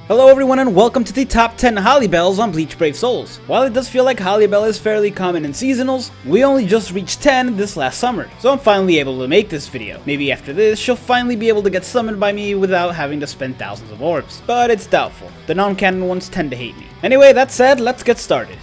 Hello everyone and welcome to the top 10 Halibels on Bleach Brave Souls. While it does feel like Halibel is fairly common in seasonals, we only just reached 10 this last summer, so I'm finally able to make this video. Maybe after this, she'll finally be able to get summoned by me without having to spend thousands of orbs. But it's doubtful. The non-canon ones tend to hate me. Anyway, that said, let's get started.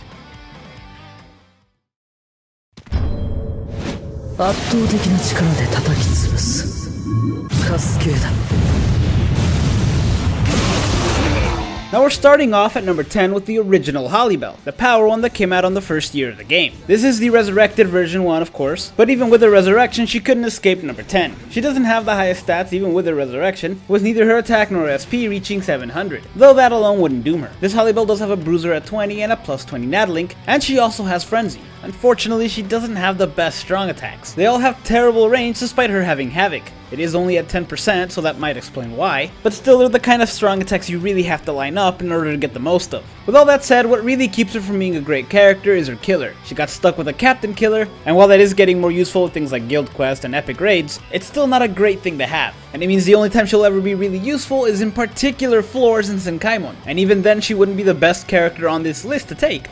Now we're starting off at number 10 with the original Halibel, the power one that came out on the first year of the game. This is the resurrected version one, of course, but even with her resurrection, she couldn't escape number 10. She doesn't have the highest stats even with her resurrection, with neither her attack nor SP reaching 700, though that alone wouldn't doom her. This Halibel does have a bruiser at 20 and a plus 20 nat link, and she also has frenzy. Unfortunately, she doesn't have the best strong attacks. They all have terrible range despite her having havoc. It is only at 10%, so that might explain why, but still they're the kind of strong attacks you really have to line up in order to get the most of. With all that said, what really keeps her from being a great character is her killer. She got stuck with a captain killer, and while that is getting more useful with things like guild quests and epic raids, it's still not a great thing to have. And it means the only time she'll ever be really useful is in particular floors in Senkaimon, and even then she wouldn't be the best character on this list to take.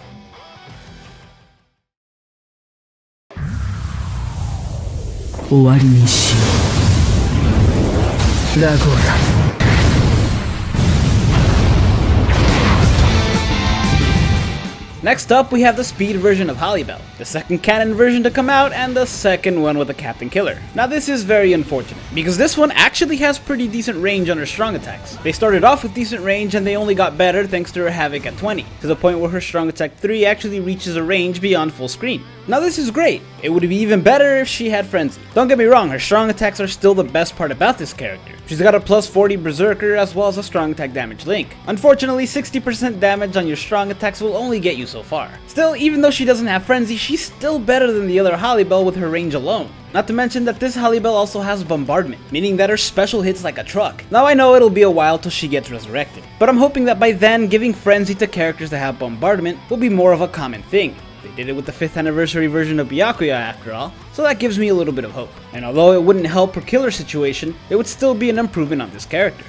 Next up, we have the speed version of Halibel, the second canon version to come out, and the second one with a captain killer. Now this is very unfortunate, because this one actually has pretty decent range on her strong attacks. They started off with decent range and they only got better thanks to her havoc at 20, to the point where her strong attack 3 actually reaches a range beyond full screen. Now this is great. It would be even better if she had frenzy. Don't get me wrong, her strong attacks are still the best part about this character. She's got a plus 40 berserker as well as a strong attack damage link. Unfortunately, 60% damage on your strong attacks will only get you so far. Still, even though she doesn't have frenzy, she's still better than the other Halibel with her range alone. Not to mention that this Halibel also has bombardment, meaning that her special hits like a truck. Now I know it'll be a while till she gets resurrected, but I'm hoping that by then giving frenzy to characters that have bombardment will be more of a common thing. They did it with the 5th anniversary version of Byakuya after all, so that gives me a little bit of hope. And although it wouldn't help her killer situation, it would still be an improvement on this character.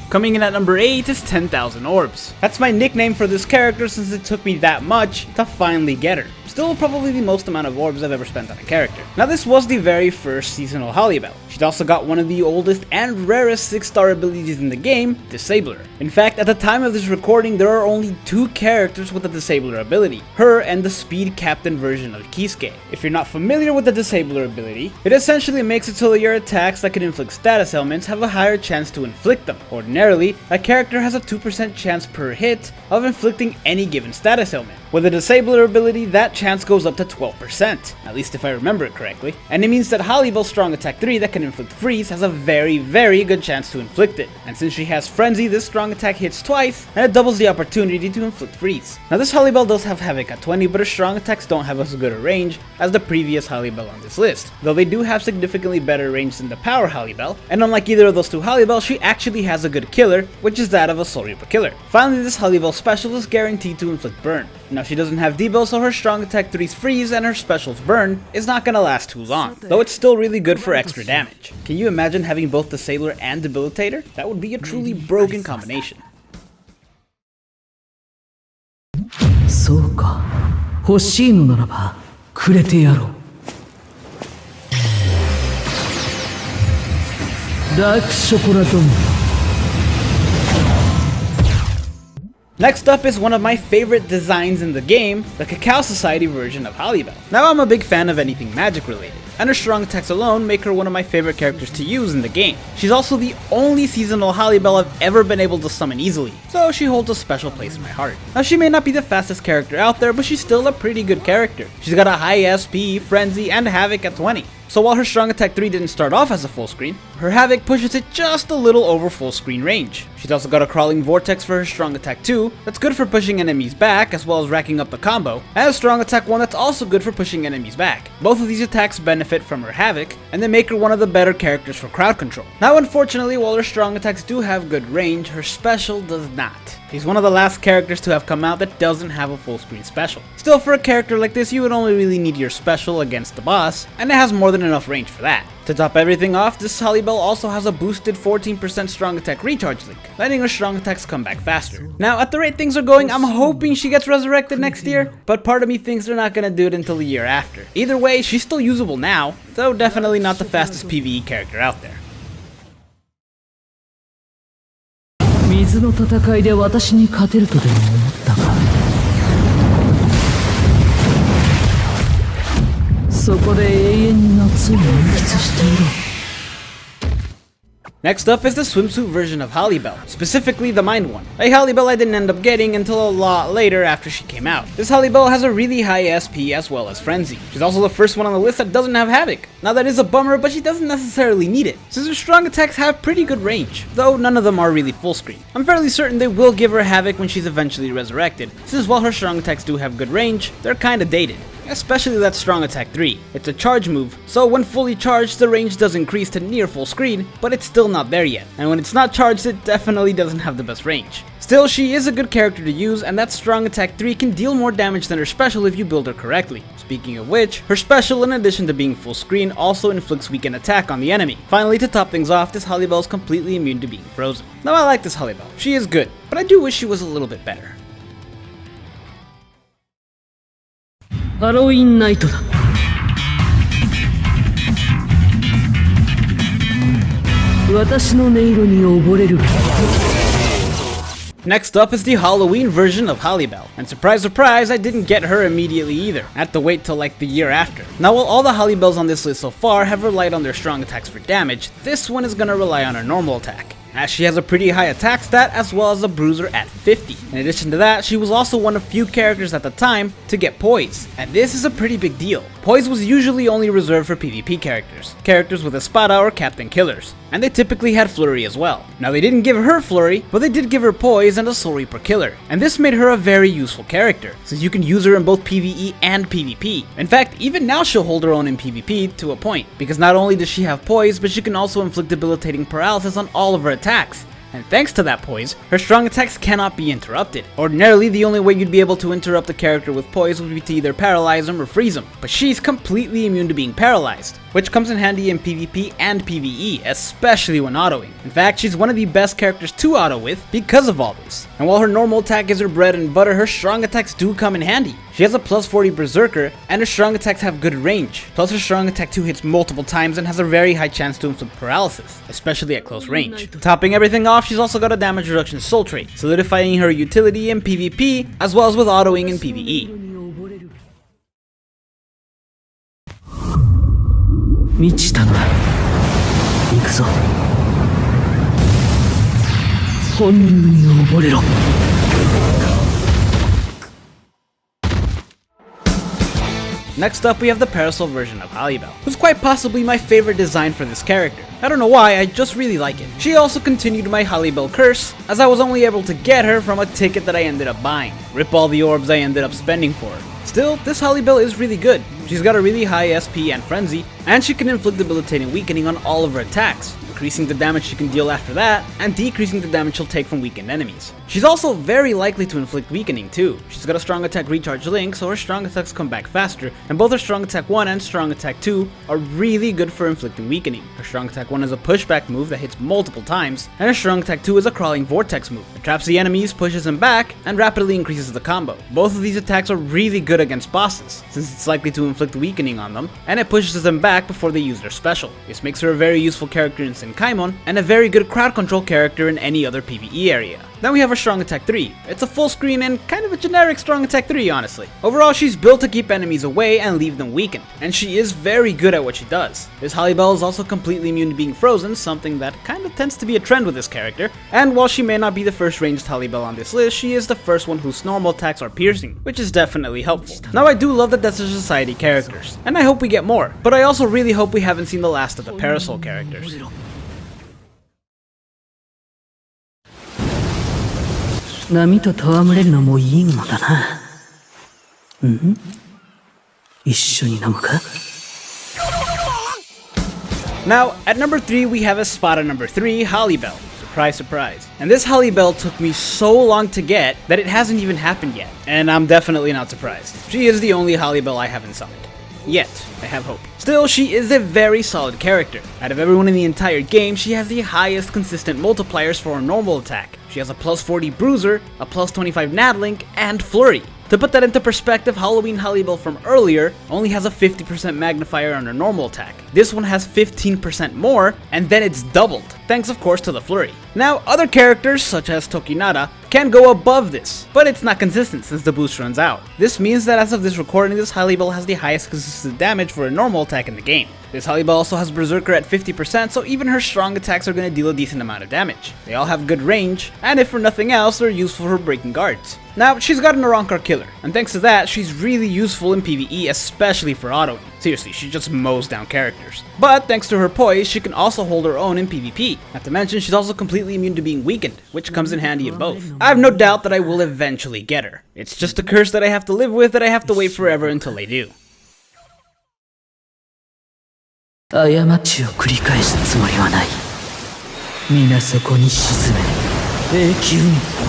Coming in at number 8 is 10,000 orbs. That's my nickname for this character since it took me that much to finally get her. Still probably the most amount of orbs I've ever spent on a character. Now this was the very first seasonal Halibel. She's also got one of the oldest and rarest 6-star abilities in the game, Disabler. In fact, at the time of this recording, there are only 2 characters with the Disabler ability, her and the speed captain version of Kisuke. If you're not familiar with the Disabler ability, it essentially makes it so that your attacks that can inflict status ailments have a higher chance to inflict them. Ordinarily, a character has a 2% chance per hit of inflicting any given status ailment. With the Disabler ability, that chance goes up to 12%, at least if I remember it correctly, and it means that Halibel's strong attack 3 that can inflict freeze has a very good chance to inflict it, and since she has frenzy, this strong attack hits twice, and it doubles the opportunity to inflict freeze. Now this Halibel does have havoc at 20, but her strong attacks don't have as good a range as the previous Halibel on this list, though they do have significantly better range than the power Halibel, and unlike either of those 2 Halibel, she actually has a good killer, which is that of a Soul Reaper killer. Finally, this Halibel special is guaranteed to inflict burn. Now she doesn't have debuff, so her strong attack 3's freeze and her special's burn is not gonna last too long, though it's still really good for extra damage. Can you imagine having both Disabler and Debilitator? That would be a truly broken combination. Next up is one of my favorite designs in the game, the Cacao Society version of Halibel. Now I'm a big fan of anything magic related, and her strong attacks alone make her one of my favorite characters to use in the game. She's also the only seasonal Halibel I've ever been able to summon easily, so she holds a special place in my heart. Now she may not be the fastest character out there, but she's still a pretty good character. She's got a high SP, frenzy, and havoc at 20. So while her strong attack 3 didn't start off as a full screen, her havoc pushes it just a little over full screen range. She's also got a crawling vortex for her strong attack 2, that's good for pushing enemies back as well as racking up the combo, and a strong attack 1 that's also good for pushing enemies back. Both of these attacks benefit from her havoc, and they make her one of the better characters for crowd control. Now unfortunately, while her strong attacks do have good range, her special does not. He's one of the last characters to have come out that doesn't have a full screen special. Still, for a character like this, you would only really need your special against the boss, and it has more than enough range for that. To top everything off, this Halibel also has a boosted 14% strong attack recharge link, letting her strong attacks come back faster. Now, at the rate things are going, I'm hoping she gets resurrected next year, but part of me thinks they're not gonna do it until the year after. Either way, she's still usable now, though definitely not the fastest PvE character out there. 水の戦いで私に勝てるとでも思ったか。そこで永遠に夏を満喫していろ。 Next up is the swimsuit version of Halibel, specifically the Mind one. A Halibel I didn't end up getting until a lot later after she came out. This Halibel has a really high SP as well as Frenzy. She's also the first one on the list that doesn't have Havoc. Now that is a bummer, but she doesn't necessarily need it, since her strong attacks have pretty good range, though none of them are really full screen. I'm fairly certain they will give her Havoc when she's eventually resurrected, since while her strong attacks do have good range, they're kinda dated. Especially that strong attack 3. It's a charge move, so when fully charged the range does increase to near full screen, but it's still not there yet, and when it's not charged it definitely doesn't have the best range. Still, she is a good character to use, and that strong attack 3 can deal more damage than her special if you build her correctly. Speaking of which, her special in addition to being full screen also inflicts weakened attack on the enemy. Finally, to top things off, this Halibel is completely immune to being frozen. Now I like this Halibel, she is good, but I do wish she was a little bit better. ハロウィンナイトだ。私の音色に溺れる。 Next up is the Halloween version of Halibel, and surprise surprise, I didn't get her immediately either. I had to wait till like the year after. Now while all the Halibels on this list so far have relied on their strong attacks for damage, this one is gonna rely on her normal attack, as she has a pretty high attack stat as well as a bruiser at 50. In addition to that, she was also one of few characters at the time to get Poise, and this is a pretty big deal. Poise was usually only reserved for PvP characters with Espada or Captain Killers, and they typically had Flurry as well. Now they didn't give her Flurry, but they did give her Poise and a Soul Reaper Killer, and this made her a very useful character, since you can use her in both PvE and PvP. In fact, even now she'll hold her own in PvP to a point, because not only does she have Poise, but she can also inflict debilitating paralysis on all of her attacks. And thanks to that Poise, her strong attacks cannot be interrupted. Ordinarily, the only way you'd be able to interrupt a character with Poise would be to either paralyze him or freeze him, but she's completely immune to being paralyzed, which comes in handy in PvP and PvE, especially when autoing. In fact, she's one of the best characters to auto with because of all this. And while her normal attack is her bread and butter, her strong attacks do come in handy. She has a plus 40 Berserker, and her strong attacks have good range. Plus her strong attack 2 hits multiple times and has a very high chance to inflict paralysis, especially at close range. Topping everything off, she's also got a damage reduction soul trait, solidifying her utility in PvP, as well as with autoing in PvE. 満ちたのだ。行くぞ。本流に溺れろ。 Next up, we have the Parasol version of Halibel, who's quite possibly my favorite design for this character. I don't know why, I just really like it. She also continued my Halibel curse, as I was only able to get her from a ticket that I ended up buying. Rip all the orbs I ended up spending for her. Still, this Halibel is really good. She's got a really high SP and Frenzy, and she can inflict debilitating weakening on all of her attacks, increasing the damage she can deal after that, and decreasing the damage she'll take from weakened enemies. She's also very likely to inflict weakening too. She's got a strong attack recharge link, so her strong attacks come back faster, and both her strong attack 1 and strong attack 2 are really good for inflicting weakening. Her strong attack 1 is a pushback move that hits multiple times, and her strong attack 2 is a crawling vortex move. It traps the enemies, pushes them back, and rapidly increases the combo. Both of these attacks are really good against bosses, since it's likely to inflict weakening on them, and it pushes them back before they use their special. This makes her a very useful character in Senkaimon, and a very good crowd control character in any other PvE area. Then we have her strong attack 3. It's a full screen and kind of a generic strong attack 3, honestly. Overall, she's built to keep enemies away and leave them weakened, and she is very good at what she does. This Halibel is also completely immune to being frozen, something that kind of tends to be a trend with this character, and while she may not be the first ranged Halibel on this list, she is the first one whose normal attacks are piercing, which is definitely helpful. Now I do love the Desert Society characters, and I hope we get more, but I also really hope we haven't seen the last of the Parasol characters. 波と戯れるのもいいものだな。うん？一緒に飲むか？ Now, at number 3 we have Espada number 3, Halibel. Surprise, surprise. And this Halibel took me so long to get that it hasn't even happened yet. And I'm definitely not surprised. She is the only Halibel I haven't summoned. Yet, I have hope. Still, she is a very solid character. Out of everyone in the entire game, she has the highest consistent multipliers for her normal attack. She has a plus 40 Bruiser, a plus 25 Nadlink, and Flurry. To put that into perspective, Halloween Halibel from earlier only has a 50% magnifier on her normal attack. This one has 15% more, and then it's doubled, thanks of course to the Flurry. Now, other characters, such as Tokinada, can go above this, but it's not consistent since the boost runs out. This means that as of this recording, this Halibel has the highest consistent damage for a normal attack in the game. This Halibel also has Berserker at 50%, so even her strong attacks are going to deal a decent amount of damage. They all have good range, and if for nothing else, they're useful for breaking guards. Now, she's got an Arankar killer, and thanks to that, she's really useful in PvE, especially for autoing. Seriously, she just mows down characters. But thanks to her poise, she can also hold her own in PvP. Not to mention, she's also completely immune to being weakened, which comes in handy in both. I have no doubt that I will eventually get her. It's just a curse that I have to live with that I have to wait forever until I do. 過ちを繰り返すつもりはない。皆そこに沈め、永久に。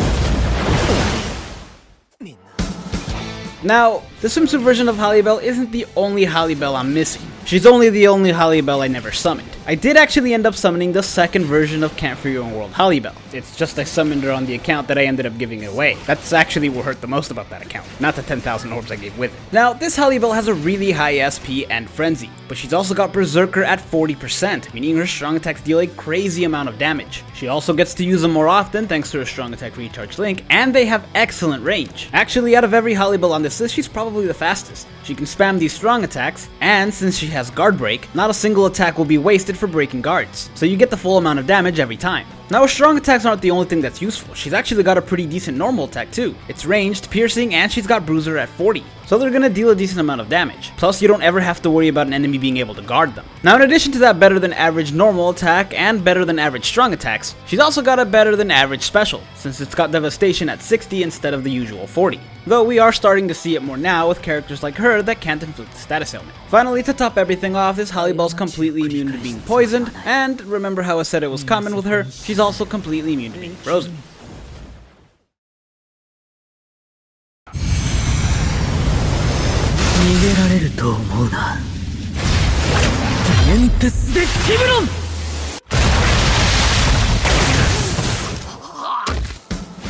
Now, the swimsuit version of Halibel isn't the only Halibel I'm missing. She's only the only Halibel I never summoned. I did actually end up summoning the second version of Camp for Your Own World Halibel. It's just I summoned her on the account that I ended up giving away. That's actually what hurt the most about that account, not the 10,000 orbs I gave with it. Now, this Halibel has a really high SP and Frenzy, but she's also got Berserker at 40%, meaning her strong attacks deal a crazy amount of damage. She also gets to use them more often thanks to her strong attack recharge link, and they have excellent range. Actually, out of every Halibel on this list, she's probably the fastest. She can spam these strong attacks, and since she has guard break, not a single attack will be wasted for breaking guards, so you get the full amount of damage every time. Now, her strong attacks aren't the only thing that's useful. She's actually got a pretty decent normal attack too. It's ranged, piercing, and she's got Bruiser at 40. So they're gonna deal a decent amount of damage. Plus, you don't ever have to worry about an enemy being able to guard them. Now, in addition to that better than average normal attack and better than average strong attacks, she's also got a better than average special, since it's got Devastation at 60 instead of the usual 40. Though we are starting to see it more now with characters like her that can't inflict the status ailment. Finally, to top everything off, this Halibel's completely immune to being poisoned, and remember how I said it was common with her, she's also completely immune to being frozen.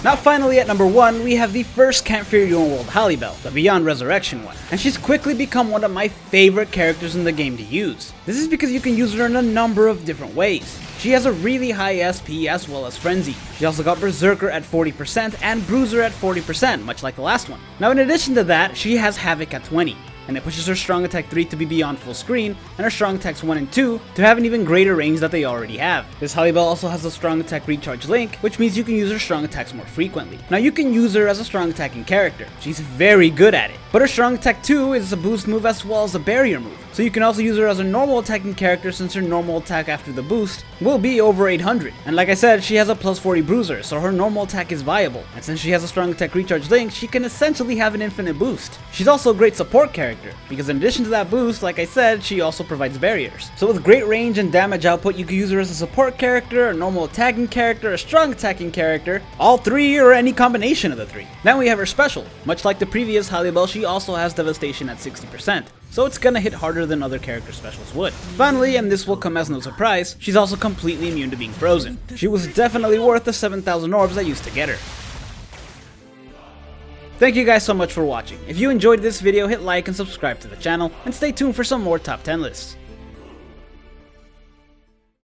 Now finally at number 1, we have the first Can't Fear Your Own World Halibel, the Beyond Resurrection one, and she's quickly become one of my favorite characters in the game to use. This is because you can use her in a number of different ways. She has a really high SP as well as Frenzy. She also got Berserker at 40% and Bruiser at 40%, much like the last one. Now in addition to that, she has Havoc at 20. And it pushes her strong attack 3 to be beyond full screen, and her strong attacks 1 and 2 to have an even greater range that they already have. This Halibel also has a strong attack recharge link, which means you can use her strong attacks more frequently. Now you can use her as a strong attacking character, she's very good at it, but her strong attack 2 is a boost move as well as a barrier move. So you can also use her as a normal attacking character since her normal attack after the boost will be over 800. And like I said, she has a plus 40 bruiser, so her normal attack is viable. And since she has a strong attack recharge link, she can essentially have an infinite boost. She's also a great support character, because in addition to that boost, like I said, she also provides barriers. So with great range and damage output, you can use her as a support character, a normal attacking character, a strong attacking character, all three or any combination of the three. Then we have her special. Much like the previous Halibel, she also has Devastation at 60%. So it's gonna hit harder than other character specials would. Finally, and this will come as no surprise, she's also completely immune to being frozen. She was definitely worth the 7,000 orbs I used to get her. Thank you guys so much for watching. If you enjoyed this video, hit like and subscribe to the channel, and stay tuned for some more top 10 lists.